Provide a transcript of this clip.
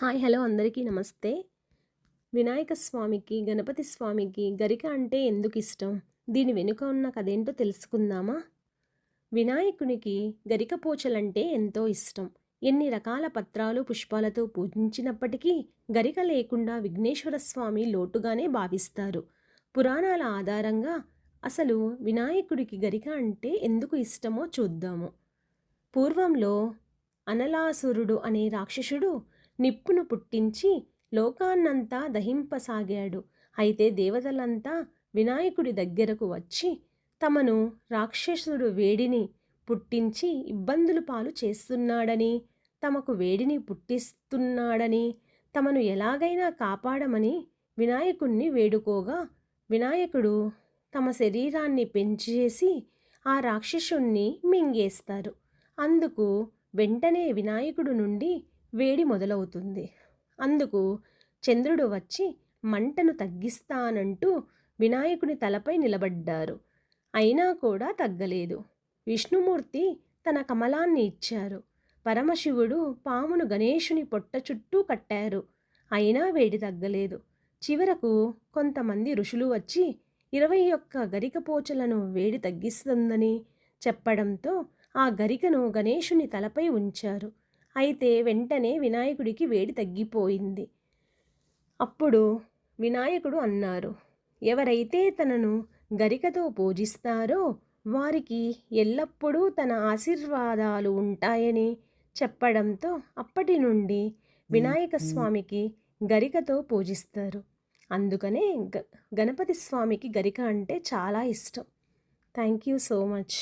Hi hello అందరికీ నమస్తే. వినాయక స్వామికి, గణపతి స్వామికి గరిక అంటే ఎందుకు ఇష్టం? దీని వెనుక ఉన్న కథేంటో తెలుసుకుందామా? వినాయకునికి గరిక పూచలంటే ఎంతో ఇష్టం. ఎన్ని రకాల పత్రాలు, పుష్పాలతో పూజించినప్పటికీ గరిక లేకుండా విఘ్నేశ్వర స్వామి లోటుగానే భావిస్తారు. పురాణాల ఆధారంగా అసలు వినాయకుడికి గరిక అంటే ఎందుకు ఇష్టమో చూద్దాము. పూర్వంలో అనలాసురుడు అనే రాక్షసుడు నిప్పును పుట్టించి లోకాన్నంతా దహింపసాగాడు. అయితే దేవతలంతా వినాయకుడి దగ్గరకు వచ్చి తమను రాక్షసుడు వేడిని పుట్టించి ఇబ్బందులు పాలు చేస్తున్నాడని, తమకు వేడిని పుట్టిస్తున్నాడని, తమను ఎలాగైనా కాపాడమని వినాయకుణ్ణి వేడుకోగా, వినాయకుడు తమ శరీరాన్ని పెంచేసి ఆ రాక్షసుణ్ణి మింగేస్తారు. అందుకు వెంటనే వినాయకుడు నుండి వేడి మొదలవుతుంది. అందుకు చంద్రుడు వచ్చి మంటను తగ్గిస్తానంటూ వినాయకుని తలపై నిలబడ్డారు. అయినా కూడా తగ్గలేదు. విష్ణుమూర్తి తన కమలాన్ని ఇచ్చారు. పరమశివుడు పామును గణేశుని పొట్ట చుట్టూ కట్టారు. అయినా వేడి తగ్గలేదు. చివరకు కొంతమంది ఋషులు వచ్చి 21 గరికపోచలను వేడి తగ్గిస్తుందని చెప్పడంతో ఆ గరికను గణేశుని తలపై ఉంచారు. అయితే వెంటనే వినాయకుడికి వేడి తగ్గిపోయింది. అప్పుడు వినాయకుడు అన్నారు, ఎవరైతే తనను గరికతో పూజిస్తారో వారికి ఎల్లప్పుడూ తన ఆశీర్వాదాలు ఉంటాయని చెప్పడంతో అప్పటి నుండి వినాయక స్వామికి గరికతో పూజిస్తారు. అందుకనే గణపతి స్వామికి గరిక అంటే చాలా ఇష్టం. Thank you so much.